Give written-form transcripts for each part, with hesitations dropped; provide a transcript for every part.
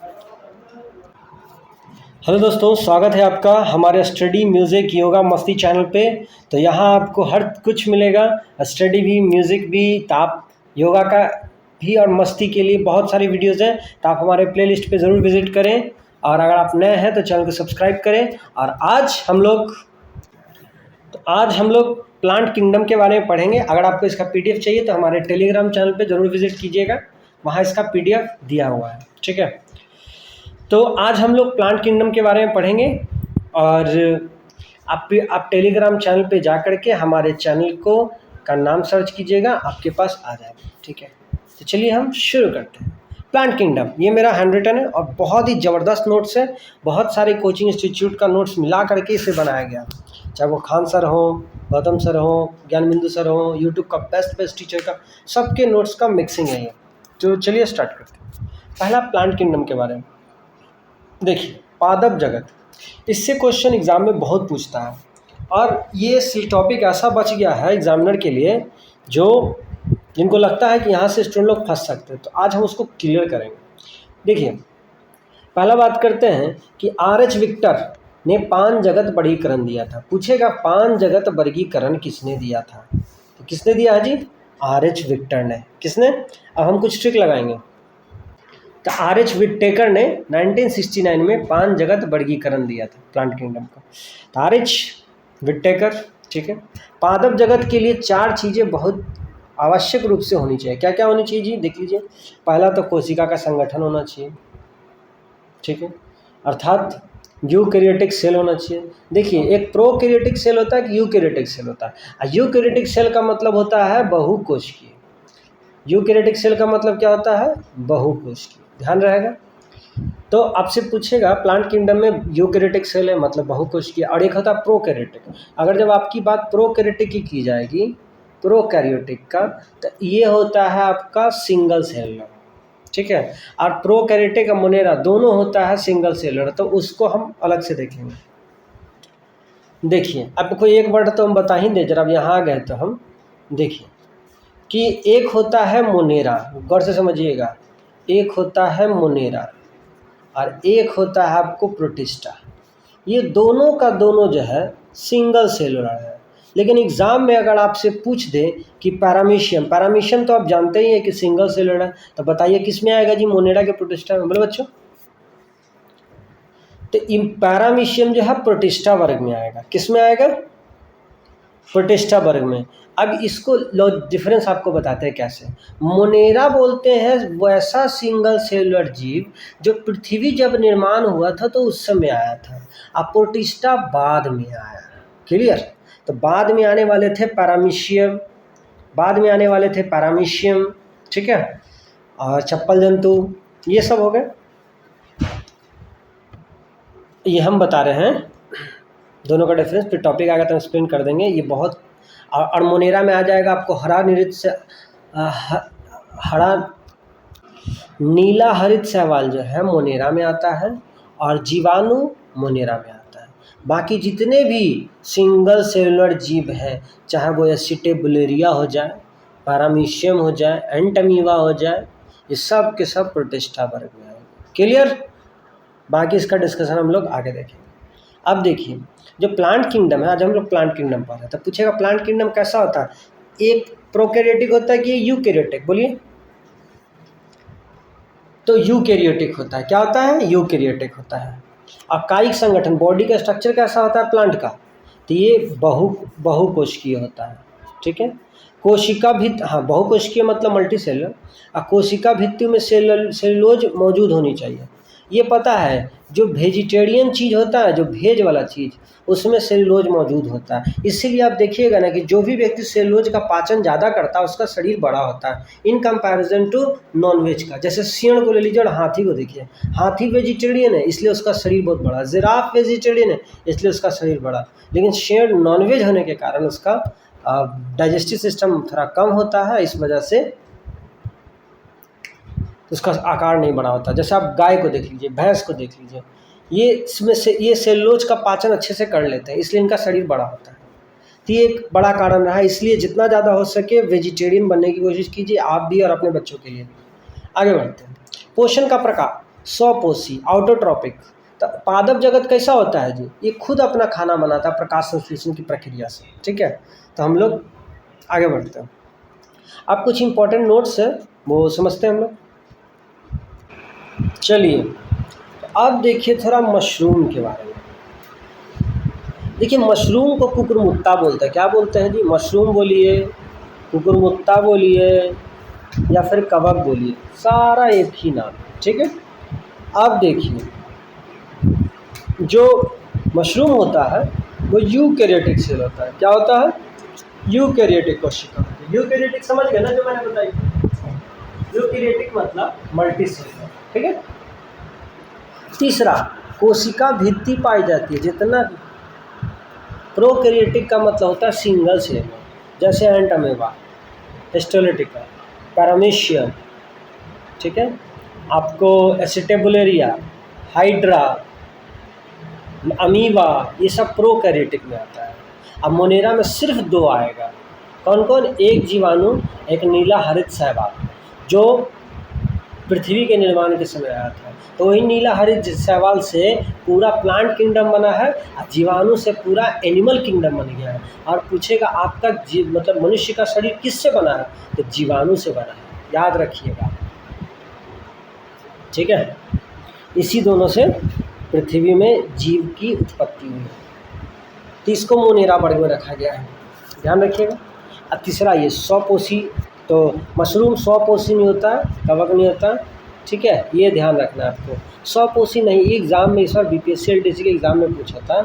Hello दोस्तों, स्वागत है आपका हमारे स्टडी म्यूज़िक योगा मस्ती चैनल पे। तो यहाँ आपको हर कुछ मिलेगा, स्टडी भी, म्यूज़िक भी, तो आप योगा का भी और मस्ती के लिए बहुत सारी वीडियोज़ हैं। तो आप हमारे प्लेलिस्ट पे ज़रूर विज़िट करें, और अगर आप नए हैं तो चैनल को सब्सक्राइब करें। और आज हम लोग प्लांट किंगडम के बारे में पढ़ेंगे। अगर आपको इसका पीडीएफ चाहिए तो हमारे टेलीग्राम चैनल पे ज़रूर विज़िट कीजिएगा, वहाँ इसका पीडीएफ दिया हुआ है। ठीक है, तो आज हम लोग प्लांट किंगडम के बारे में पढ़ेंगे। और आप टेलीग्राम चैनल पे जा कर के हमारे चैनल का नाम सर्च कीजिएगा, आपके पास आ जाएगा। ठीक है, तो चलिए हम शुरू करते हैं। प्लांट किंगडम ये मेरा हैंड रिटन है और बहुत ही ज़बरदस्त नोट्स है। बहुत सारे कोचिंग इंस्टीट्यूट का नोट्स मिला करके इसे बनाया गया, चाहे वो खान सर हो, गौतम सर हो, ज्ञान बिंदु सर हो, यूट्यूब का बेस्ट टीचर का, सबके नोट्स का मिक्सिंग है ये। तो चलिए स्टार्ट करते हैं। पहला प्लांट किंगडम के बारे में देखिए, पादप जगत, इससे क्वेश्चन एग्जाम में बहुत पूछता है, और ये टॉपिक ऐसा बच गया है एग्जामिनर के लिए जिनको लगता है कि यहाँ से स्टूडेंट लोग फंस सकते हैं। तो आज हम उसको क्लियर करेंगे। देखिए, पहला बात करते हैं कि आर.एच. विक्टर ने 5 जगत वर्गीकरण दिया था। पूछेगा 5 जगत वर्गीकरण किसने दिया था? तो किसने दिया है जी? आर.एच. विक्टर ने। किसने? अब हम कुछ ट्रिक लगाएंगे। तो आर.एच. विटेकर ने 1969 में 5 जगत वर्गीकरण दिया था प्लांट किंगडम का। तो आर.एच. विटेकर, ठीक है। पादप जगत के लिए 4 चीज़ें बहुत आवश्यक रूप से होनी चाहिए। क्या क्या होनी चाहिए जी? देख लीजिए। पहला तो कोशिका का संगठन होना चाहिए, ठीक है, अर्थात यूकैरियोटिक सेल होना चाहिए। देखिए, एक प्रोकैरियोटिक सेल होता है कि यूकैरियोटिक सेल होता है। और यूकैरियोटिक सेल का मतलब होता है बहुकोशिकीय। यूकैरियोटिक सेल का मतलब क्या होता है? बहुकोशिकीय। ध्यान रहेगा। तो आपसे पूछेगा प्लांट किंगडम में यूकैरियोटिक सेल है मतलब बहुकोशिकीय, और एक होता है प्रोकैरियोटिक। अगर जब आपकी बात प्रोकैरियोटिक की जाएगी, प्रोकैरियोटिक का, तो ये होता है आपका सिंगल सेलर, ठीक है। और प्रोकैरियोटिक और मोनेरा दोनों होता है सिंगल सेलर, तो उसको हम अलग से देखेंगे। देखिए, आपको एक वर्ड तो हम बता ही दें, जरा अब यहाँ आ गए तो हम देखिए कि एक होता है मोनेरा, गौर से समझिएगा, एक होता है मोनेरा और एक होता है आपको प्रोटिस्टा। ये दोनों का दोनों जो है सिंगल सेलुलर है। लेकिन एग्जाम में अगर आपसे पूछ दे कि पैरामीशियम तो आप जानते ही हैं कि सिंगल सेलुलर है, तो बताइए किस में आएगा जी? मोनेरा के प्रोटिस्टा में। बोले बच्चों, तो पैरामीशियम जो है प्रोटिस्टा वर्ग में आएगा। किस में आएगा? प्रोटिस्टा वर्ग में। अब इसको डिफरेंस आपको बताते हैं कैसे। मोनेरा बोलते हैं वैसा सिंगल सेलुलर जीव जो पृथ्वी जब निर्माण हुआ था तो उस समय आया था, अब प्रोटिस्टा बाद में आया। क्लियर? तो बाद में आने वाले थे पैरामीशियम, ठीक है, और चप्पल जंतु, ये सब हो गए। ये हम बता रहे हैं दोनों का डिफरेंस, फिर टॉपिक आएगा तो एक्सप्लेन कर देंगे। ये बहुत, और मोनेरा में आ जाएगा आपको नीला हरित शैवाल जो है मोनेरा में आता है, और जीवाणु मोनेरा में आता है। बाकी जितने भी सिंगल सेलुलर जीव हैं, चाहे वो एसिटेबुलेरिया हो जाए, पैरामीशियम हो जाए, एंटमीवा हो जाए, ये सब के सब प्रोटिस्टा वर्ग में आएंगे। क्लियर? बाकी इसका डिस्कशन हम लोग आगे देखेंगे। अब देखिए, जो प्लांट किंगडम है, आज हम लोग प्लांट किंगडम पढ़ रहे हैं, तो पूछेगा प्लांट किंगडम कैसा होता है? एक प्रोकैरियोटिक होता है कि यूकैरियोटिक? बोलिए। तो यूकैरियोटिक होता है। क्या होता है? यूकैरियोटिक होता है। और कायिक संगठन, बॉडी का स्ट्रक्चर कैसा होता है प्लांट का? तो ये बहुकोशिकीय होता है, ठीक है। कोशिका भित्ति, हाँ, बहुकोशिकीय मतलब मल्टी सेलुलर। और कोशिका भित्ति में सेलुलोज मौजूद होनी चाहिए। ये पता है, जो वेजिटेरियन चीज़ होता है, जो भेज वाला चीज़, उसमें सेलुलोज मौजूद होता है। इसीलिए आप देखिएगा ना कि जो भी व्यक्ति सेलुलोज का पाचन ज़्यादा करता है उसका शरीर बड़ा होता है इन कंपैरिजन टू नॉनवेज का। जैसे सिंह को ले लीजिए और हाथी को देखिए। हाथी वेजिटेरियन है इसलिए उसका शरीर बहुत बड़ा, जिराफ वेजिटेरियन है इसलिए उसका शरीर बड़ा, लेकिन शेर नॉनवेज होने के कारण उसका डाइजेस्टिव सिस्टम थोड़ा कम होता है, इस वजह से उसका आकार नहीं बड़ा होता। जैसे आप गाय को देख लीजिए, भैंस को देख लीजिए, ये सेलुलोज का पाचन अच्छे से कर लेते हैं, इसलिए इनका शरीर बड़ा होता है। तो ये एक बड़ा कारण रहा है। इसलिए जितना ज़्यादा हो सके वेजिटेरियन बनने की कोशिश कीजिए, आप भी और अपने बच्चों के लिए भी। आगे बढ़ते हैं। पोषण का प्रकार, स्वपोषी ऑटोट्रॉपिक। तो पादप जगत कैसा होता है जी, ये खुद अपना खाना बनाता है प्रकाश संश्लेषण की प्रक्रिया से, ठीक है। तो हम लोग आगे बढ़ते हैं। अब कुछ इंपॉर्टेंट नोट्स है वो समझते हैं हम लोग। चलिए अब देखिए थोड़ा मशरूम के बारे में। देखिए मशरूम को कुकुरमुत्ता बोलते हैं। क्या बोलते हैं जी? मशरूम बोलिए, कुकुरमुत्ता बोलिए या फिर कवक बोलिए, सारा एक ही नाम, ठीक है। अब देखिए जो मशरूम होता है वो यूकैरियोटिक सेल होता है। क्या होता है? यूकैरियोटिक कोशिका। यूकैरियोटिक समझ गए ना जो मैंने बताई? यूकैरियोटिक मतलब मल्टी सेल, ठीक है। तीसरा, कोशिका भित्ति पाई जाती है जितना। प्रोकैरियोटिक का मतलब होता है सिंगल सेल, जैसे एंट अमेबा, हिस्टोलिटिका, पैरामीशियम, ठीक है। आपको एसिटेबुलेरिया, हाइड्रा, अमीबा, ये सब प्रोकैरियोटिक में आता है। अब मोनेरा में सिर्फ 2 आएगा। कौन कौन? एक जीवाणु, एक नीला हरित शैवाल, जो पृथ्वी के निर्माण के समय आया था। तो वही नीला हरित शैवाल से पूरा प्लांट किंगडम बना है और जीवाणु से पूरा एनिमल किंगडम बन गया है। और पूछेगा आपका मतलब मनुष्य का शरीर किससे बना है? तो जीवाणु से बना है, याद रखिएगा, ठीक है। इसी दोनों से पृथ्वी में जीव की उत्पत्ति हुई है। तो इसको मोनेरा वर्ग में रखा गया है, ध्यान रखिएगा। और तीसरा ये स्वपोषी, तो मशरूम स्वपोषी नहीं होता, कवक नहीं होता, ठीक है। ये ध्यान रखना है आपको, स्वपोषी नहीं। एग्जाम में इस बार बीपीएससी एलडीसी के एग्जाम में पूछा था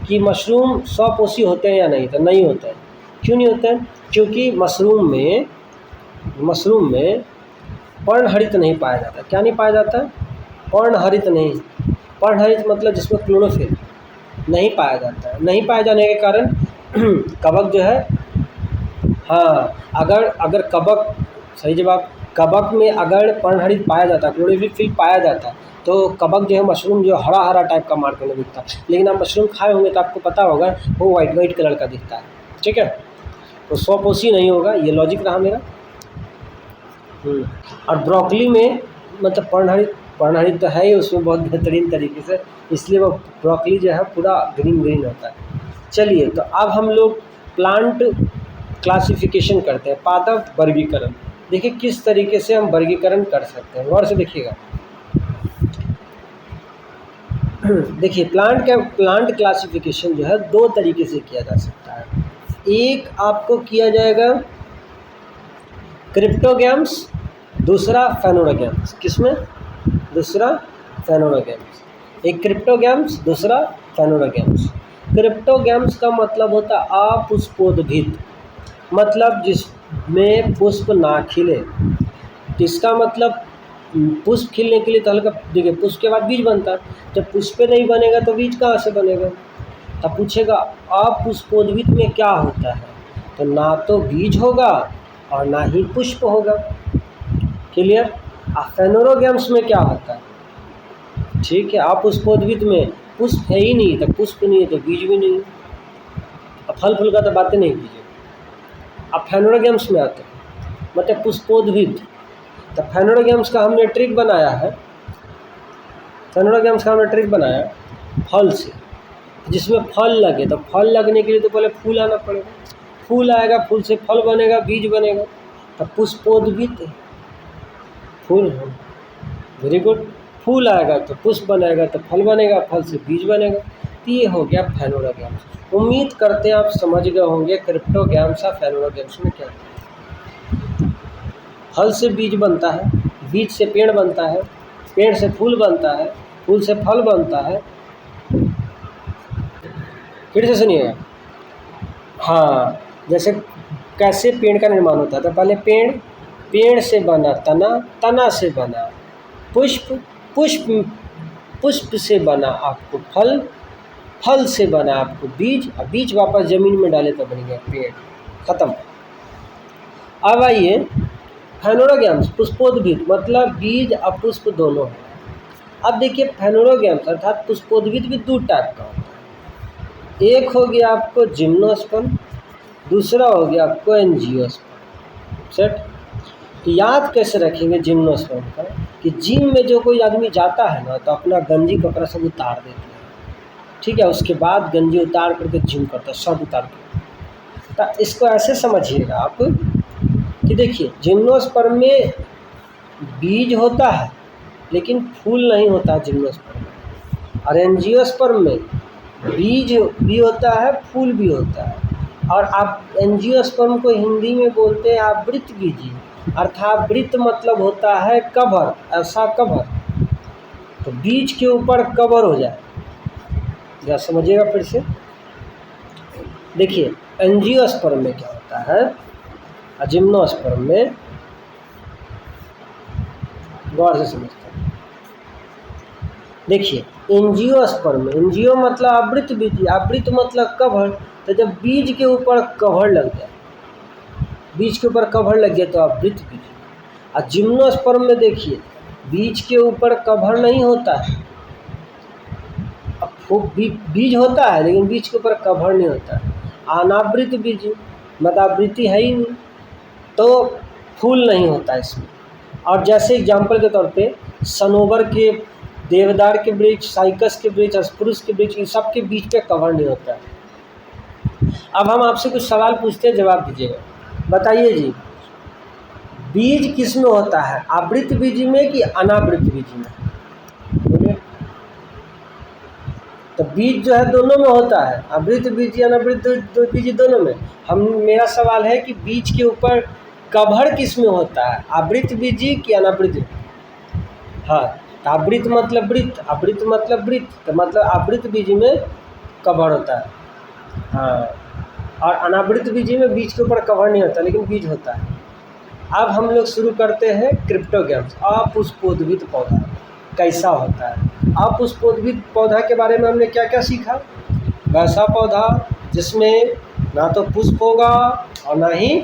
कि मशरूम स्वपोषी होते हैं या नहीं, तो नहीं होते हैं। क्यों नहीं होते हैं? क्योंकि मशरूम में पर्णहरित नहीं पाया जाता। क्या नहीं पाया जाता? पर्णहरित नहीं। पर्णहरित मतलब जिसमें क्लोरोफिल नहीं पाया जाता है। नहीं पाए जाने के कारण कवक जो है, हाँ, अगर कवक, सही जवाब, कवक में अगर पर्णहरित पाया जाता, क्लोरोफिल पाया जाता, तो कवक जो है, मशरूम जो हरा हरा टाइप का मार्केट में दिखता। लेकिन आप मशरूम खाए होंगे तो आपको पता होगा वो वाइट कलर का दिखता है, ठीक है। तो स्वपोषी नहीं होगा, ये लॉजिक रहा मेरा। और ब्रोकली में मतलब पर्णहरित तो है ही, उसमें बहुत बेहतरीन तरीके से, इसलिए वो ब्रोकली जो है पूरा ग्रीन होता है। चलिए तो अब हम लोग प्लांट क्लासिफिकेशन करते हैं, पादप वर्गीकरण। देखिए किस तरीके से हम वर्गीकरण कर सकते हैं, गौर से देखिएगा। देखिए प्लांट क्लासिफिकेशन जो है 2 तरीके से किया जा सकता है। एक आपको किया जाएगा क्रिप्टोगैम्स, दूसरा फेनोरोगैम्स। किसमें? दूसरा फेनोरोगैम्स। एक क्रिप्टोगैम्स, दूसरा फेनोरोगैम्स। क्रिप्टोगैम्स का मतलब होता है अपुष्पोद्भिद, मतलब जिसमें पुष्प ना खिले। इसका मतलब पुष्प खिलने के लिए तो हल्का, देखिए पुष्प के बाद बीज बनता है, जब पुष्प नहीं बनेगा तो बीज कहाँ से बनेगा? तब पूछेगा अपुष्पोद्भिद में क्या होता है, तो ना तो बीज होगा और ना ही पुष्प होगा। क्लियर? फेनोरोगैम्स में क्या होता है? ठीक है, अपुष्पोद्भिद में पुष्प है ही नहीं, तो पुष्प नहीं है तो बीज भी नहीं है। अब फल फूल का तो बातें नहीं कीजिए। अब फेनोरोगैम्स में आते हैं, मतलब पुष्पोद्भिद। तो फेनोरोगैम्स का हमने ट्रिक बनाया है, फल से, जिसमें फल लगे। तो फल लगने के लिए तो पहले फूल आना पड़ेगा, फूल आएगा, फूल से फल बनेगा, बीज बनेगा। तो पुष्पोद्भिद फूल, वेरी गुड। फूल आएगा तो पुष्प बनेगा, तो फल बनेगा, फल से बीज बनेगा। तो ये हो गया फेनोरोगैम्स। उम्मीद करते हैं आप समझ गए होंगे क्रिप्टोगैम्स और फेनोरोगैम्स में क्या है। फल से बीज बनता है, बीज से पेड़ बनता है, पेड़ से फूल बनता है, फूल से फल बनता है। फिर से सुनिएगा, हाँ, जैसे कैसे पेड़ का निर्माण होता है। तो पहले पेड़ से बना तना, तना से बना पुष्प, पुष्प से बना आपको फल, फल से बना आपको बीज, और बीज वापस ज़मीन में डाले तो बन गया पेड़, ख़त्म। अब आइए फेनोरोगैम्स, पुष्पोद्भिद, मतलब बीज और पुष्प दोनों है। अब देखिए फेनोरोगैम्स अर्थात पुष्पोद्भिद भी 2 टाइप का होता है। एक हो गया आपको जिम्नोस्पर्म, दूसरा हो गया आपको एंजियोस्पर्म। सेट। याद कैसे रखेंगे जिम्नोस्पर्म का, कि जिम में जो कोई आदमी जाता है ना तो अपना गंजी कपड़ा सब उतार देते हैं, ठीक है, उसके बाद गंजी उतार करके जिम करता है, शर्ट उतार के। तो इसको ऐसे समझिएगा आप कि देखिए जिम्नोस्पर्म में बीज होता है लेकिन फूल नहीं होता है जिम्नोस्पर्म में, और एंजियोस्पर्म में बीज भी होता है फूल भी होता है। और आप एंजियोस्पर्म को हिंदी में बोलते हैं आवृतबीजी, अर्थात वृत्त मतलब होता है कवर, ऐसा कवर, तो बीज के ऊपर कवर हो जाए। या समझिएगा फिर से, देखिए एंजियोस्पर्म में क्या होता है, जिम्नोस्पर्म में, गौर से समझते हैं। देखिए एंजियोस्पर्म में, एंजियो मतलब आवृत बीज, आवृत मतलब कवर, तो जब बीज के ऊपर कवर लग जाए, बीज के ऊपर कवर लग गया तो आवृत बीज। और जिम्नोस्पर्म में देखिए बीज के ऊपर कवर नहीं होता है, अब बीज होता है लेकिन बीज के ऊपर कवर नहीं होता है, अनावृत बीज मतलब आवृत्ति है ही नहीं, तो फूल नहीं होता इसमें। और जैसे एग्जाम्पल के तौर पे सनोवर के, देवदार के वृक्ष, साइकस के वृक्ष, अस्पुरुष के वृक्ष, इन सब के बीज पे कवर नहीं होता है। अब हम आपसे कुछ सवाल पूछते हैं, जवाब दीजिएगा। बताइए जी, बीज किस में होता है, आवृत बीज में कि अनावृत बीज में? बोलिए। तो बीज जो है दोनों में होता है, आवृत बीज अनावृत बीज दोनों में। मेरा सवाल है कि बीज के ऊपर कवर किस में होता है, आवृत बीज कि अनावृत? हाँ, आवृत मतलब वृत्त, आवृत मतलब वृत्त, तो मतलब आवृत बीज में कवर होता है। हाँ, और अनावृत बीज में बीज के ऊपर कवर नहीं होता लेकिन बीज होता है। अब हम लोग शुरू करते हैं क्रिप्टोगैम्स, अपुष्पोद्भिद पौधा कैसा होता है। अपुष्पोद्भिद पौधा के बारे में हमने क्या क्या सीखा? वैसा पौधा जिसमें ना तो पुष्प होगा और ना ही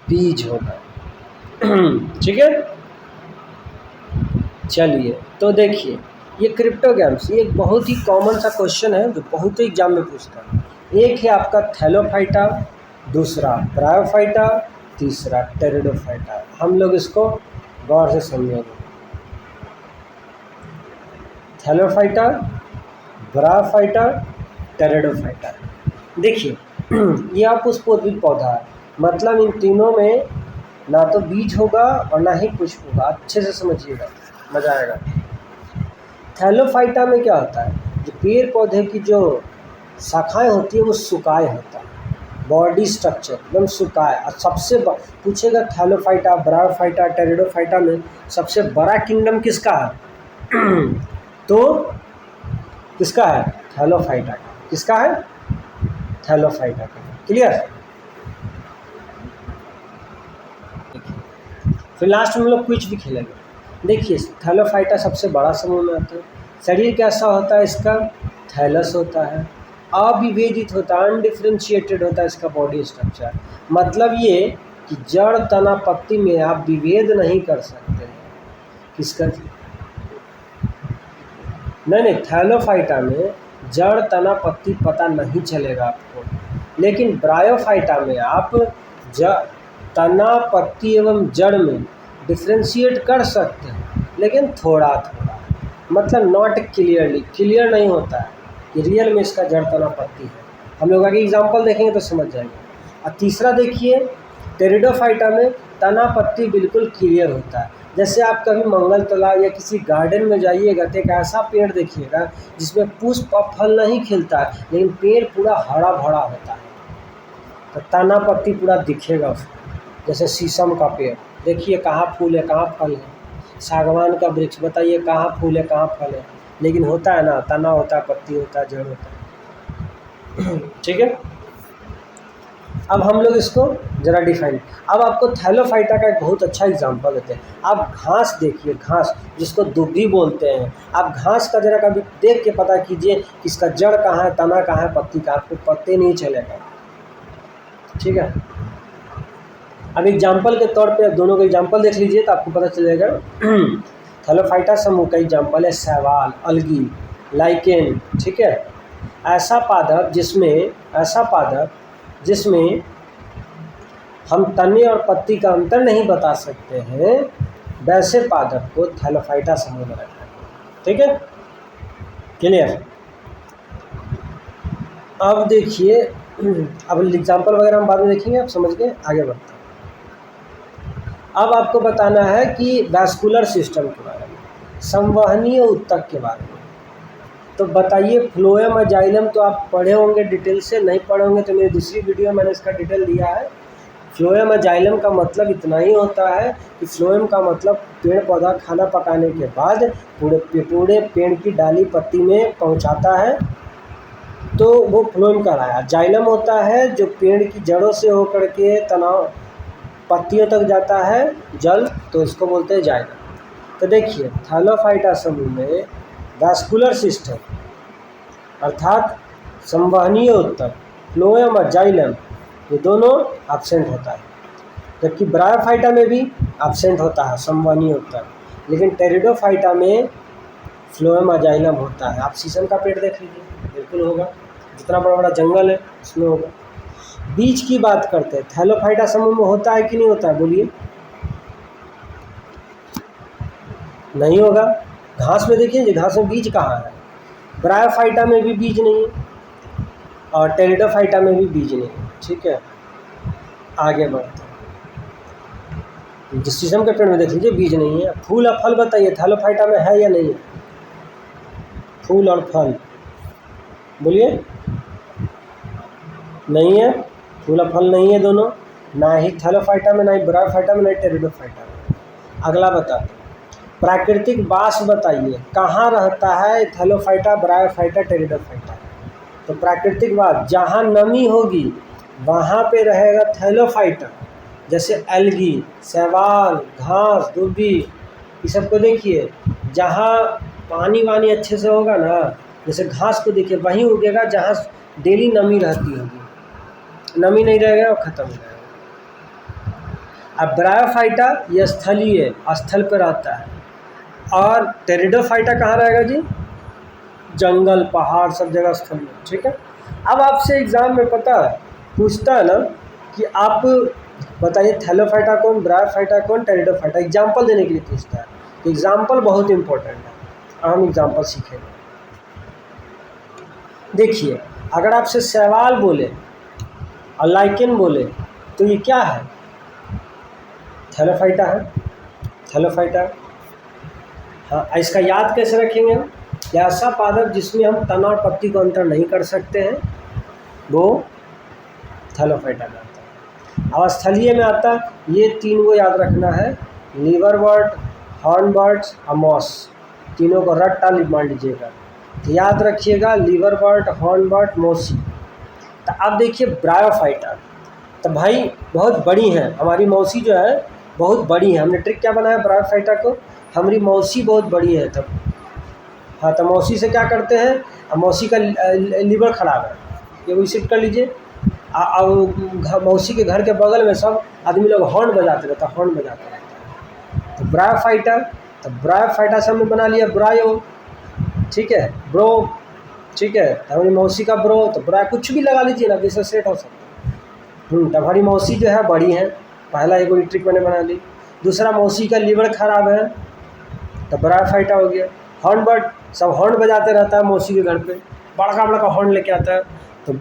बीज होगा। ठीक है, चलिए तो देखिए ये क्रिप्टोगैम्स, ये एक बहुत ही कॉमन सा क्वेश्चन है जो बहुत ही एग्जाम में पूछता है। एक है आपका थैलोफाइटा, दूसरा ब्रायोफाइटा, तीसरा टेरिडोफाइटा। हम लोग इसको गौर से समझेंगे। Thallophyta, bryophyta, pteridophyta. देखिए ये अपुष्पोद्भिद पौधा है, मतलब इन तीनों में ना तो बीज होगा और ना ही पुष्प होगा। अच्छे से समझिएगा, मजा आएगा। थैलोफाइटा में क्या होता है, जो पेड़ पौधे की जो शाखाएं होती है वो सुकाए होता है, बॉडी स्ट्रक्चर एकदम सुकाए। और सबसे पूछेगा थैलोफाइटा, ब्रायोफाइटा, टेरिडोफाइटा में सबसे बड़ा किंगडम किसका है? तो किसका है? थैलोफाइटा का। किसका है? थैलोफाइटा का। क्लियर? फिर लास्ट में हम लोग क्विज भी खेलेंगे। देखिए थैलोफाइटा सबसे बड़ा समूह में आता है। शरीर कैसा होता है इसका? थैलस होता है, अविभेदित होता है, अनडिफ्रेंशिएटेड होता है इसका बॉडी स्ट्रक्चर। मतलब ये कि जड़ तना पत्ती में आप विभेद नहीं कर सकते हैं। किसका? नहीं, थैलोफाइटा में जड़ तना पत्ती पता नहीं चलेगा आपको, लेकिन ब्रायोफाइटा में आप तना पत्ती एवं जड़ में डिफ्रेंशिएट कर सकते हैं, लेकिन थोड़ा थोड़ा, मतलब नॉट क्लियरली, क्लियर नहीं होता है कि रियल में इसका जड़ तना पत्ती है। हम लोग आगे एग्जांपल देखेंगे तो समझ जाएंगे। और तीसरा देखिए टेरिडोफाइटा में तना पत्ती बिल्कुल क्लियर होता है। जैसे आप कभी मंगल तालाब या किसी गार्डन में जाइएगा तो एक ऐसा पेड़ देखिएगा जिसमें पुष्प और फल नहीं खिलता है, लेकिन पेड़ पूरा हरा भरा होता है, तो तना पत्ती पूरा दिखेगा उसमें। जैसे शीशम का पेड़ देखिए, कहाँ फूल है कहाँ फल है। सागवान का वृक्ष बताइए कहाँ फूल है कहाँ फल है, लेकिन होता है ना, तना होता है, पत्ती होता है, जड़ होता है। ठीक है, अब हम लोग इसको ज़रा डिफाइन। अब आपको थैलोफाइटा का एक बहुत अच्छा एग्जांपल देते हैं। आप घास देखिए, घास जिसको दुभी बोलते हैं, आप घास का ज़रा कभी देख के पता कीजिए कि इसका जड़ कहाँ है, तना कहाँ है, पत्ती कहाँ, आपको पत्ते नहीं चलेगा। ठीक है, अब एग्जाम्पल के तौर पे दोनों का एग्जाम्पल देख लीजिए तो आपको पता चलेगा। थैलोफाइटा समूह का एग्जाम्पल है शैवाल, अलगी, लाइकेन। ठीक है, ऐसा पादप जिसमें हम तने और पत्ती का अंतर नहीं बता सकते हैं, वैसे पादप को थैलोफाइटा समूह में रखा है। ठीक है, क्लियर। अब देखिए, अब एग्जाम्पल वगैरह हम बाद में देखेंगे, आप समझ गए, आगे बढ़ते हैं। अब आपको बताना है कि वैस्कुलर सिस्टम के बारे में, संवहनीय ऊतक के बारे में। तो बताइए, फ्लोएम और जाइलम तो आप पढ़े होंगे डिटेल से, नहीं पढ़े होंगे तो मेरी दूसरी वीडियो में मैंने इसका डिटेल दिया है। फ्लोएम और जाइलम का मतलब इतना ही होता है कि फ्लोएम का मतलब पेड़ पौधा खाना पकाने के बाद पूरे पेड़ की डाली पत्ती में पहुंचाता है, तो वो फ्लोएम कहलाया। जाइलम होता है जो पेड़ की जड़ों से होकर के तनाव पत्तियों तक जाता है जल, तो इसको बोलते हैं जाइलम। तो देखिए, थैलोफाइटा समूह में वैस्कुलर सिस्टम अर्थात संवहनीय ऊतक, फ्लोएम और जाइलम, ये दोनों एब्सेंट होता है। जबकि ब्रायोफाइटा में भी एब्सेंट होता है संवहनीय ऊतक, लेकिन टेरिडोफाइटा में फ्लोएम और जाइलम होता है। आप शीशम का पेड़ देख लीजिए, बिल्कुल होगा, जितना बड़ा बड़ा जंगल है उसमें होगा। बीज की बात करते हैं, थैलोफाइटा समूह में होता है कि नहीं होता है, बोलिए। नहीं होगा। घास में देखिए, घास में बीज कहाँ है? ब्रायोफाइटा में भी बीज नहीं है और टेरिडोफाइटा में भी बीज नहीं है। ठीक है, आगे बढ़ते हैं। जिस शीशम के पेड़ में देख लीजिए बीज नहीं है। फूल और फल बताइए, थैलोफाइटा में है या नहीं है? फूल और फल बोलिए। नहीं है, फूल और फल नहीं है दोनों, ना ही थैलोफाइटा में, ना ही ब्रायोफाइटा में, ना ही टेरिडोफाइटा में। अगला बताते हैं, प्राकृतिक बास बताइए, कहाँ रहता है थैलोफाइटा, ब्रायोफाइटा, टेरिडोफाइटा? तो प्राकृतिक बास, जहाँ नमी होगी वहाँ पे रहेगा थैलोफाइटा, जैसे एल्गी, शैवाल, घास, दुबी, ये सब को देखिए। जहाँ पानी वानी अच्छे से होगा ना, जैसे घास को देखिए, वहीं उगेगा जहाँ डेली नमी रहती होगी। नमी नहीं रहेगा और ख़त्म हो जाएगा। अब ब्रायोफाइटा ये स्थलीय, स्थल पर रहता है, और टेरिडोफाइटा कहाँ रहेगा जी? जंगल, पहाड़, सब जगह स्थल में। ठीक है। अब आपसे एग्जाम में पता है पूछता है ना कि आप बताइए थैलोफाइटा कौन, ब्रायोफाइटा कौन, टेरिडोफाइटा, एग्जाम्पल देने के लिए पूछता है। तो एग्जाम्पल बहुत इंपॉर्टेंट है, हम एग्जाम्पल सीखेंगे। देखिए, अगर आपसे सवाल बोले और लाइकेन बोले तो ये क्या है? थैलोफाइटा है, थैलोफाइटा। हाँ, इसका याद कैसे रखेंगे हम? ऐसा पादप जिसमें हम तना और पत्ती को अंतर नहीं कर सकते हैं, वो थैलोफाइटा का आता है। अब स्थलीय में आता है, ये तीन को याद रखना है, लीवरवर्ट, हॉर्नबर्ड्स और मॉस, तीनों को रट्टा मान लीजिएगा। तो याद रखिएगा, लीवरवर्ट, हॉर्नबर्ट, मॉसी। तो अब देखिए ब्रायोफाइटा, तो भाई बहुत बड़ी है हमारी मौसी, जो है बहुत बड़ी है। हमने ट्रिक क्या बनाया ब्रायोफाइटा को, हमारी मौसी बहुत बड़ी है। तब हाँ, तो मौसी से क्या करते हैं, अब मौसी का लीवर खराब है, ये विजिट कर लीजिए। अब मौसी के घर के बगल में सब आदमी लोग हॉर्न बजाते रहता है, हॉर्न बजाते रहता है। तो ब्रायोफाइटा, तो ब्रायोफाइटा से हमने बना लिया ब्रायो। ठीक है, ब्रो। ठीक है, तो हमारी मौसी का ब्रो, तो ब्रा कुछ भी लगा लीजिए ना, जैसे सेट हो सकता है। तो हमारी मौसी जो है बड़ी है, पहला एक ट्रिक मैंने बना ली। दूसरा, मौसी का लीवर खराब है, तो ब्रायोफाइटा हो गया। हॉर्नबर्ड, सब हॉर्न बजाते रहता है मौसी के घर पे, बड़ा बड़ा हॉर्न लेके आता है, तो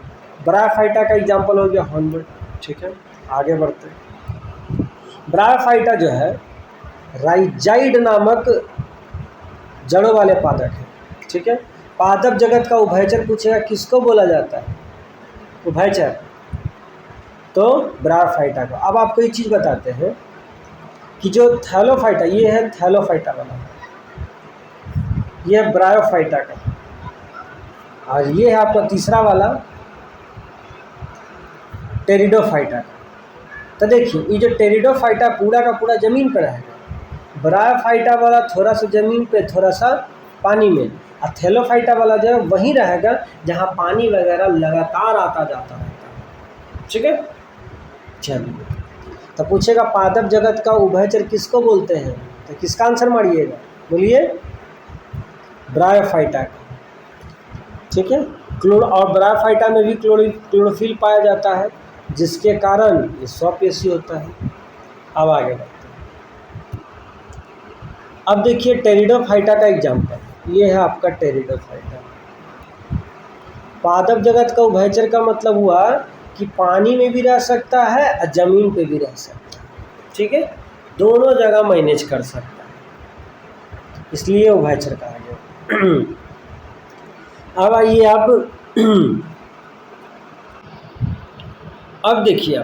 ब्रायोफाइटा का एग्जाम्पल हो गया हॉर्नबर्ड। ठीक है, आगे बढ़ते हैं। ब्रायोफाइटा जो है राइजाइड नामक जड़ों वाले पादप है। ठीक है, पादप जगत का उभयचर पूछेगा, किसको बोला जाता है उभयचर? तो ब्रायोफाइटा को। अब आपको एक चीज़ बताते हैं कि जो थैलोफाइटा, ये है थैलोफाइटा वाला, ये है ब्रायोफाइटा का, और ये है आपका तीसरा वाला टेरिडोफाइटा का। तो देखिए, ये जो टेरिडोफाइटा पूरा का पूरा ज़मीन पर रहेगा, ब्रायोफाइटा वाला थोड़ा सा ज़मीन पे, थोड़ा सा पानी में, और थैलोफाइटा वाला जो है वहीं रहेगा जहाँ पानी वगैरह लगातार आता जाता रहता है। ठीक है, चलिए। तो पूछेगा पादप जगत का उभयचर किसको बोलते हैं? तो किसका आंसर मारिएगा, बोलिए। ब्रायोफाइटा का। ठीक है, और ब्रायोफाइटा में भी क्लोरोफिल पाया जाता है, जिसके कारण ये स्वपेशी होता है। अब आगे बढ़ते हैं। अब देखिए टेरिडोफाइटा का एग्जाम्पल, ये है आपका टेरिडोफाइटा। पादप जगत का उभयचर का मतलब हुआ कि पानी में भी रह सकता है और जमीन पे भी रह सकता है, ठीक है, दोनों जगह मैनेज कर सकता है, इसलिए उभयचर कहा गया। अब आइए अब देखिए,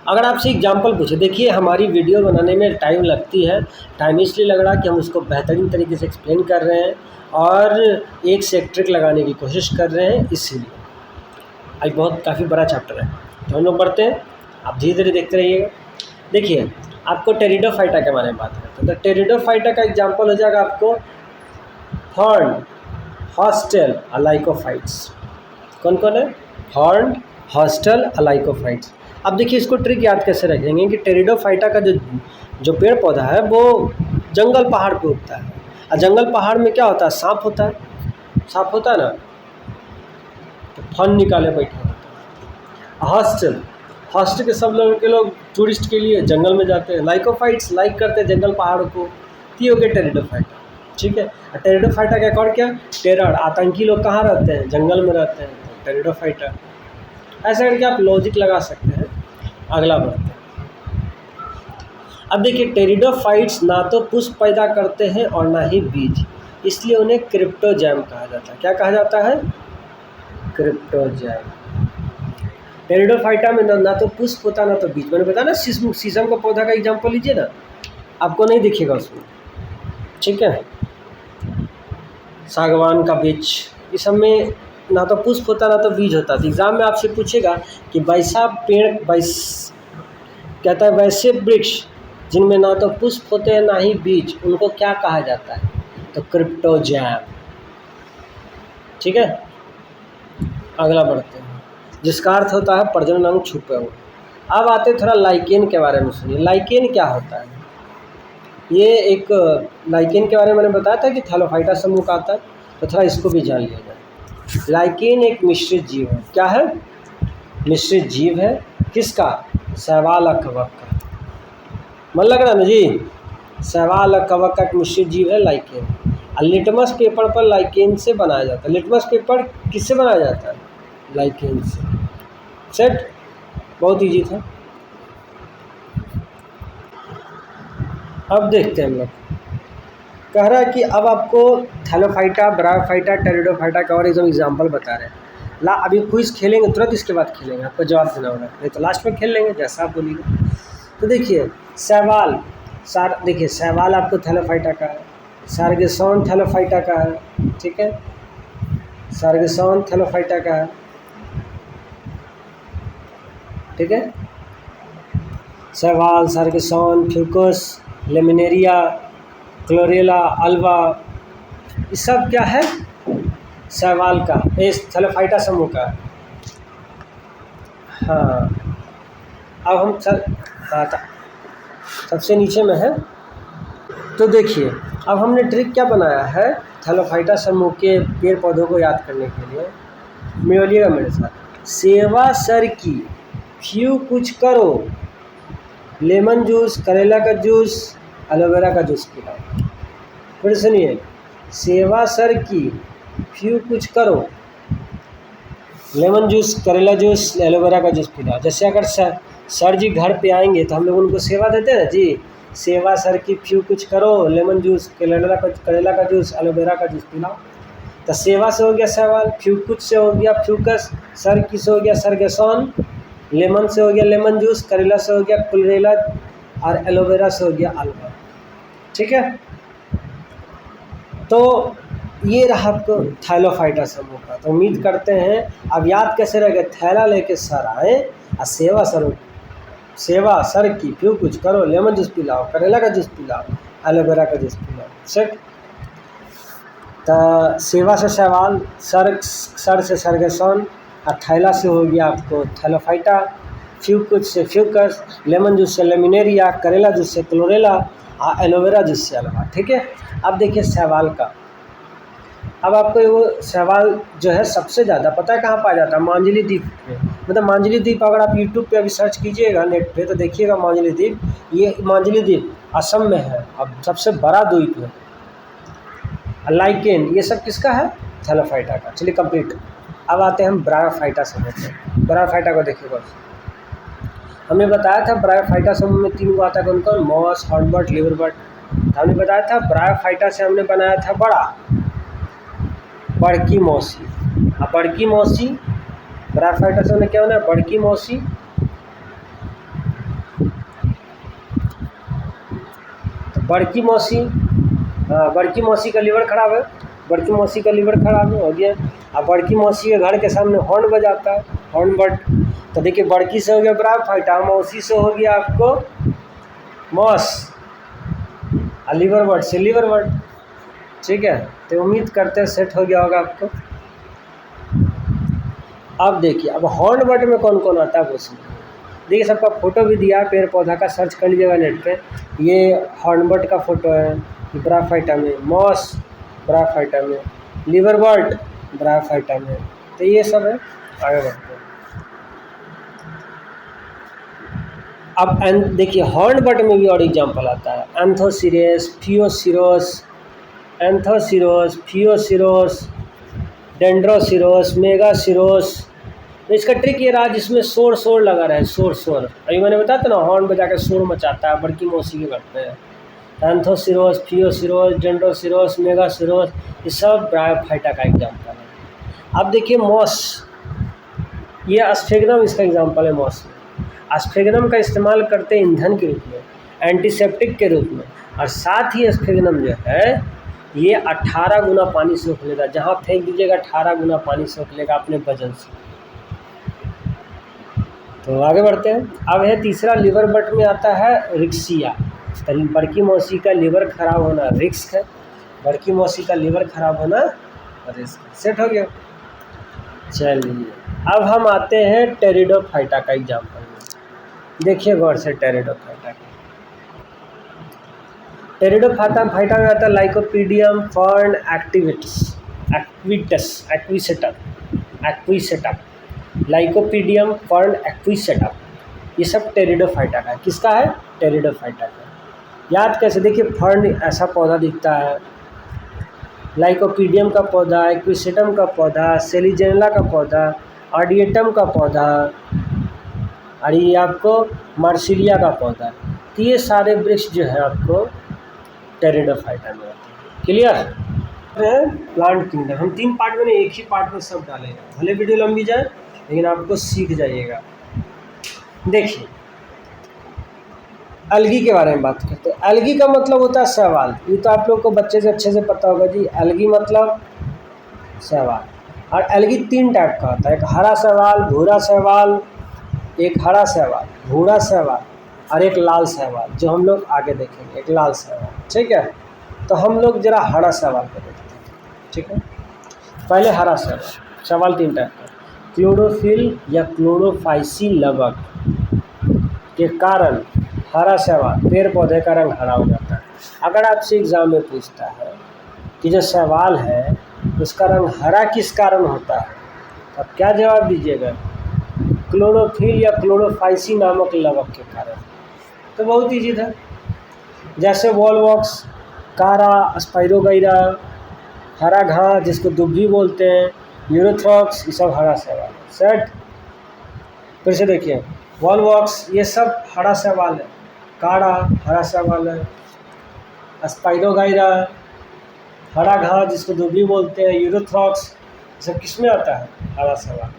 अगर आपसे एग्जाम्पल पूछे, देखिए हमारी वीडियो बनाने में टाइम लगती है, टाइम इसलिए लग रहा है कि हम उसको बेहतरीन तरीके से एक्सप्लेन कर रहे हैं और एक से एक ट्रिक लगाने की कोशिश कर रहे हैं, इसीलिए आज बहुत काफ़ी बड़ा चैप्टर है। तो हम लोग बढ़ते हैं, आप धीरे धीरे देखते रहिएगा। देखिए आपको टेरिडोफाइटा के बारे में बात करते हैं, तो टेरिडोफाइटा का एग्जाम्पल हो जाएगा आपको हॉर्न, हॉस्टल, अलाइकोफाइट्स। कौन कौन है? हॉर्न, हॉस्टल, अलाइकोफाइट्स। अब देखिए इसको ट्रिक याद कैसे रखेंगे कि टेरिडोफाइटा का जो पेड़ पौधा है वो जंगल पहाड़ पे उगता है, और जंगल पहाड़ में क्या होता है? सांप होता है, सांप होता है ना, तो फन निकाले बैठे होता है। हॉस्टल, हॉस्टल के सब लोग टूरिस्ट के लिए जंगल में जाते हैं। लाइकोफाइट्स लाइक करते हैं जंगल पहाड़ को, तो ये हो गया टेरिडोफाइटा, ठीक है। और टेरिडोफाइटा का एक और क्या? टेरर, आतंकी लोग कहाँ रहते हैं? जंगल में रहते हैं, तो टेरिडोफाइटा। ऐसा करके आप लॉजिक लगा सकते हैं। अगला बढ़ते हैं। अब देखिए टेरिडोफाइट्स ना तो पुष्प पैदा करते हैं और ना ही बीज, इसलिए उन्हें क्रिप्टोजैम कहा जाता है। क्या कहा जाता है? क्रिप्टोजैम। टेरिडोफाइटा में ना तो पुष्प होता ना तो बीज। मैंने बताया ना, शीशम का पौधा का एग्जाम्पल लीजिए ना, आपको नहीं दिखेगा उसमें, ठीक है। सागवान का वृक्ष, इस सब में ना तो पुष्प होता ना तो बीज होता। तो एग्जाम में आपसे पूछेगा कि वैसा पेड़, कहता है वैसे वृक्ष जिनमें ना तो पुष्प होते हैं ना ही बीज, उनको क्या कहा जाता है? तो क्रिप्टोजैम, ठीक है। अगला बढ़ते हैं, जिसका अर्थ होता है प्रजनन अंग छुपे हुए। अब आते थोड़ा लाइकेन के बारे में सुनिए। लाइकेन क्या होता है? ये एक लाइकेन के बारे में मैंने बताया था कि थैलोफाइटा समूह का आता है, तो थोड़ा इसको भी जान लिया जाए। लाइकेन एक मिश्रित जीव है। क्या है? मिश्रित जीव है। किसका? शैवाल और कवक का। मन लग रहा है ना जी? शैवाल और कवक का एक मिश्रित जीव है लाइकेन। और लिटमस पेपर पर लाइकेन से बनाया जाता है। लिटमस पेपर किससे बनाया जाता है? लाइकेन से। सेट, बहुत ईजी था। अब देखते हैं हम लोग, कह रहा है कि अब आपको थैलोफाइटा, ब्रायोफाइटा, टेरिडोफाइटा का और एकदम एग्जाम्पल बता रहे हैं। अभी क्विज खेलेंगे, तुरंत इसके बाद खेलेंगे, आपको जवाब देना होगा, नहीं तो लास्ट में खेल लेंगे जैसा आप बोलिए। तो देखिए शैवाल, देखिए शैवाल आपको थैलोफाइटा का है। सार्गेसॉन थैलोफाइटा का है, ठीक है, सार्गेसॉन थैलोफाइटा का है, ठीक है। शैवाल, सार्गेसॉन, फ्यूकस, लेमिनेरिया, क्लोरेला, अल्वा, ये सब क्या है? शैवाल का, इस थैलोफाइटा समूह का। हाँ, अब हम सबसे नीचे में है। तो देखिए अब हमने ट्रिक क्या बनाया है थैलोफाइटा समूह के पेड़ पौधों को याद करने के लिए। मिलिएगा मेरे साथ। सेवा सर की, फ्यू कुछ करो, लेमन जूस, करेला का जूस, एलोवेरा का जूस पिलाओ। फिर सुनिए, सेवा सर की, फ्यू कुछ करो, लेमन जूस, करेला जूस, एलोवेरा का जूस पिलाओ। जैसे अगर सर जी घर पे आएंगे तो हम लोग उनको सेवा देते हैं ना जी, सेवा सर की, फ्यू कुछ करो, लेमन जूस, करेला का जूस, एलोवेरा का जूस पिलाओ। तो सेवा से हो गया शैवाल, फ्यू कुछ से हो गया फ्यूकस, सर की से हो गया सर्गेसॉन, लेमन से हो गया लेमन जूस, करेला से हो गया क्लोरेला और एलोवेरा से हो गया अल्वा, ठीक है। तो ये रहा आपको थैलोफाइटा समूह का। तो उम्मीद करते हैं अब याद कैसे रहेगा, थैला लेके सर आए और सेवा सर की, फ्यू कुछ करो, लेमन जूस पिलाओ, करेला का जूस पिलाओ, एलोवेरा का जूस पिलाओ, सेट। तो सेवा से शैवाल, सर से सर्गेसॉन, और थैला से हो गया आपको थैलोफाइटा, फ्यू कुछ से फ्यूकस, लेमन जूस से लेमिनेरिया, करेला जूस से क्लोरेला और एलोवेरा जूस से अल्वा, ठीक है। अब देखिए शैवाल का, अब आपको वो शैवाल जो है सबसे ज़्यादा पता है कहाँ पाया जाता है? मांजली द्वीप पे। मतलब मांजली द्वीप अगर आप यूट्यूब पे अभी सर्च कीजिएगा नेट पे तो देखिएगा मांजली द्वीप, ये मांजली द्वीप असम में है। अब सबसे बड़ा द्वीप है। लाइकेन ये सब किसका है? थैलाफाइटा का। चलिए कंप्लीट। अब आते हैं हम ब्रायोफाइटा समूह में। ब्रायोफाइटा को देखिएगा, हमने बताया था ब्रायोफाइटा समूह में 3 गो आता है। कौन कौन? मॉस, हॉर्नबर्ट, लिवरबर्ट। हमने बताया था ब्रायोफाइटा से हमने बनाया था बड़की मौसी। अब बड़की मौसी ब्रायोफाइटा से हमने क्या बनाया? बड़की मौसी। तो बड़की मौसी, हाँ बड़की मौसी का लीवर खराब है, बड़की मौसी का लीवर खराब हो गया। अब बड़की मौसी के घर के सामने हॉर्न बजाता है, हॉर्नबर्ट। तो देखिए बड़की से हो गया ब्रायोफाइटा, मौसी से हो गया आपको मॉस, और लिवरबर्ट से लिवरबर्ट। ठीक है, तो उम्मीद करते हैं सेट हो गया होगा आपको। अब देखिए अब हॉर्नबर्ट में कौन कौन आता है वो सुनिए। देखिए सबका फोटो भी दिया है, पेड़ पौधा का, सर्च कर लीजिएगा नेट पे। ये हॉर्नबर्ट का फोटो है ब्रायोफाइटा में, मॉस ब्रायोफाइटा में, लिवरबर्ट ब्रायोफाइटा में। तो ये सब है। आगे बढ़ते हैं। अब देखिए हॉर्नबर्ट में भी और एग्जाम्पल आता है, एंथोसिरस, फियोसिरोस, एंथोसिरोस, फियोसिरोस, डेंड्रोसिरोस, मेगासिरोस। तो इसका ट्रिक ये रहा जिसमें शोर लगा रहा है, शोर। अभी मैंने बताया था ना, हॉर्न बजा के शोर मचाता है, बड़की मौसी के करते हैं। एंथोसिरोस, फियोसिरोस, डेंड्रोसिरोस, मेगासिरोस, ये सब ब्रायोफाइटा का एग्जाम्पल है। अब देखिए मॉस, ये स्फेग्नम इसका एग्जाम्पल है। मॉस में स्फेग्नम का इस्तेमाल करते हैं ईंधन के रूप में, एंटीसेप्टिक के रूप में, और साथ ही स्फेग्नम जो है ये 18 गुना पानी सोख लेगा। जहाँ फेंक दीजिएगा 18 गुना पानी सोख लेगा अपने वजन से। तो आगे बढ़ते हैं। अब है तीसरा, लिवरबर्ट में आता है रिक्सिया। तो बड़की मौसी का लिवर खराब होना रिस्क है, बड़की मौसी का लिवर खराब होना रिस्क। सेट हो गया। चलिए अब हम आते हैं टेरिडोफाइटा का एग्जाम्पल में। देखिए गौर से टेरिडोफाइटा का। टेरिडोफाइटा में आता है लाइकोपीडियम, फर्न, एक्विसेटम, लाइकोपीडियम, फर्न, एक्विसेटम, ये सब टेरिडोफाइटा का है। किसका है? टेरिडोफाइटा का। याद कैसे? देखिए फर्न ऐसा पौधा दिखता है, लाइकोपीडियम का पौधा, एक्विसेटम का पौधा, सेलिजेनला का पौधा, ऑडिएटम का पौधा, और ये आपको मार्सिलिया का पौधा। तो ये सारे वृक्ष जो है आपको टेरिडोफाइटा में आते हैं। क्लियर? प्लांट किंगडम हम 3 पार्ट में, एक ही पार्ट में सब डालेंगे, भले वीडियो लंबी जाए लेकिन आपको सीख जाइएगा। देखिए एल्गी के बारे में बात करते हैं। एल्गी का मतलब होता है शैवाल। ये तो आप लोग को बच्चे से अच्छे से पता होगा जी, एल्गी मतलब शैवाल। और एल्गी 3 टाइप का होता है, एक हरा शैवाल, भूरा शैवाल, एक हरा शैवाल, भूरा शैवाल, और एक लाल शैवाल, जो हम लोग आगे देखेंगे, एक लाल शैवाल। ठीक है, तो हम लोग जरा हरा शैवाल को देखते हैं। ठीक है, पहले हरा शैवाल। शैवाल 3 टाइप का, क्लोरोफिल या क्लोरोफाइसी लवक के कारण हरा शैवाल, पेड़ पौधे का रंग हरा हो जाता है। अगर आपसे एग्जाम में पूछता है कि जो शैवाल है उसका रंग हरा किस कारण होता है, तो आप क्या जवाब दीजिएगा? क्लोरोफिल या क्लोरोफाइसी नामक लवक के कारण। तो बहुत ईजी था, जैसे वॉलवॉक्स, कारा, स्पाइरोगाइरा, हरा घास जिसको दुब्बी बोलते हैं, यूरोथ्रॉक्स, ये सब हरा शैवाल। सेट। फिर से देखिए वॉलवॉक्स ये सब हरा शैवाल है, कारा हरा शैवाल है, स्पाइरोगाइरा हरा घास जिसको दुब्बी बोलते हैं, यूरोथ्रॉक्स, ये सब किस में आता है? हरा शैवाल।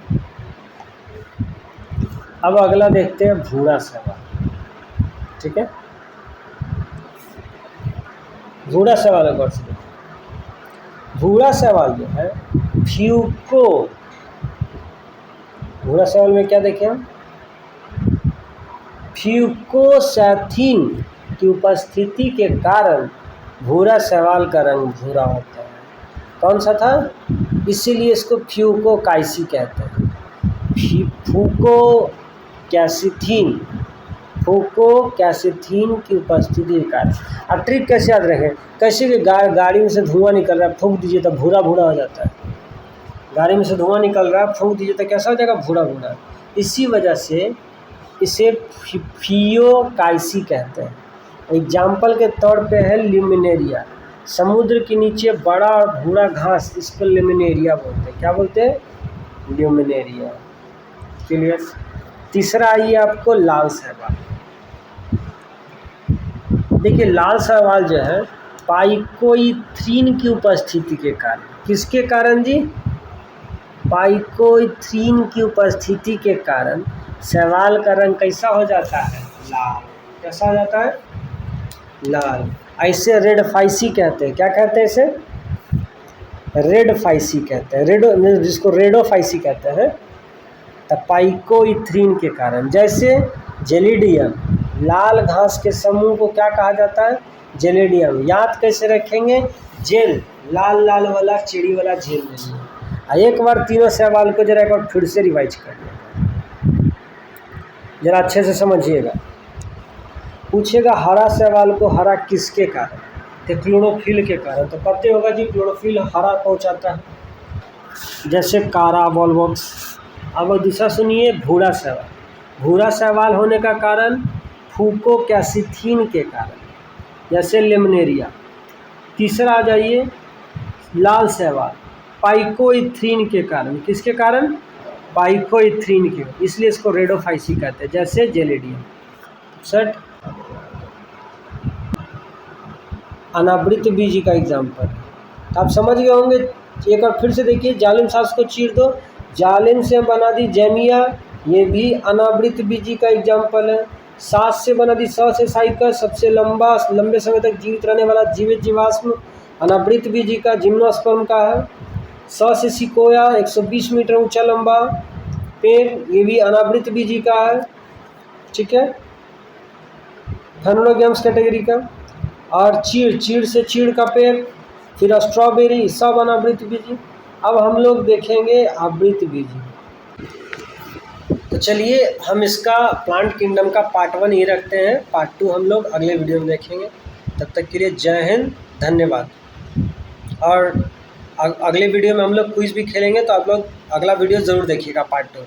अब अगला देखते हैं भूरा शैवाल। ठीक है, भूरा शैवाल है। गौर से देखिए भूरा शैवाल जो है फ्यूको, भूरा शैवाल में क्या देखें हम? फ्यूकोसैथिन की उपस्थिति के कारण भूरा शैवाल का रंग भूरा होता है। कौन सा था? इसीलिए इसको फ्यूकोकाइसी कहते हैं। फूकोसैथिन फूकोक्यासीथीन की उपस्थिति के कारण। अब ट्रिक कैसे याद रखें, कैसे कि गाड़ी में से धुआं निकल रहा है, फूंक दीजिए तो भूरा भूरा हो जाता है। गाड़ी में से धुआं निकल रहा है, फूंक दीजिए तो कैसा हो जाएगा, भूरा भूरा। इसी वजह से इसे फियोकाइसी कहते हैं। एग्जाम्पल के तौर पे है लिमिनेरिया, समुद्र के नीचे बड़ा और भूरा घास, इसको लिमिनेरिया बोलते हैं। क्या बोलते हैं, लिमिनेरिया। क्लियर। तीसरा आइए आपको लाल शैवाल। देखिए लाल शैवाल जो है पाइकोइथ्रीन की उपस्थिति के कारण, किसके कारण जी, पाइकोइथ्रीन की उपस्थिति के कारण शैवाल का रंग कैसा हो जाता है, लाल। कैसा हो जाता है, लाल। ऐसे रेड फाइसी कहते हैं। क्या कहते हैं इसे, रेड फाइसी कहते हैं, रेड जिसको रेडोफाइसी कहते हैं। तो पाइकोइथ्रीन के कारण, जैसे जेलिडियम, लाल घास के समूह को क्या कहा जाता है, जेलिडियम। याद कैसे रखेंगे, जेल, लाल लाल वाला चिड़ी वाला जेल नहीं। एक बार तीनों शैवाल को जरा एक बार फिर से रिवाइज कर लें, जरा अच्छे से समझिएगा। पूछेगा हरा शैवाल को हरा किसके कारण, तो क्लोरोफिल के कारण। तो पता होगा जी क्लोरोफिल हरा पहुंचाता है, जैसे कारा वॉलवॉक्स। अब दूसरा सुनिए, भूरा शैवाल। भूरा शैवाल होने का कारण फूकोक्यासीथीन के कारण, जैसे लेमनेरिया। तीसरा आ जाइए लाल शैवाल, पाइकोइथ्रीन के कारण। किसके कारण, पाइकोइथ्रीन के, इसलिए इसको रेडोफाइसी कहते हैं, जैसे जेलिडियम। सेट। अनावृत बीजी का एग्जाम्पल आप समझ गए होंगे। एक बार फिर से देखिए, जालिम सांस को चीर दो, जालिम से बना दी जैमिया, ये भी अनावृत बीजी का एग्जाम्पल है। सांस से बना दी स से साइकस, सबसे लंबे समय तक जीवित रहने वाला जीवित जीवाश्म अनावृत बीजी का जिम्नोस्पर्म का है। स से सिकोया, 120 मीटर ऊंचा लंबा पेड़, ये भी अनावृत बीजी का है। ठीक है, फेनोलोगेम्स कैटेगरी का। और चीड़ से चीड़ का पेड़, फिर स्ट्रॉबेरी, सब अनावृत बीजी। अब हम लोग देखेंगे आवृत बीजी। तो चलिए हम इसका प्लांट किंगडम का पार्ट 1 ये रखते हैं, पार्ट 2 हम लोग अगले वीडियो में देखेंगे। तब तक के लिए जय हिंद, धन्यवाद। और अगले वीडियो में हम लोग क्विज भी खेलेंगे, तो आप लोग अगला वीडियो ज़रूर देखिएगा, पार्ट 2।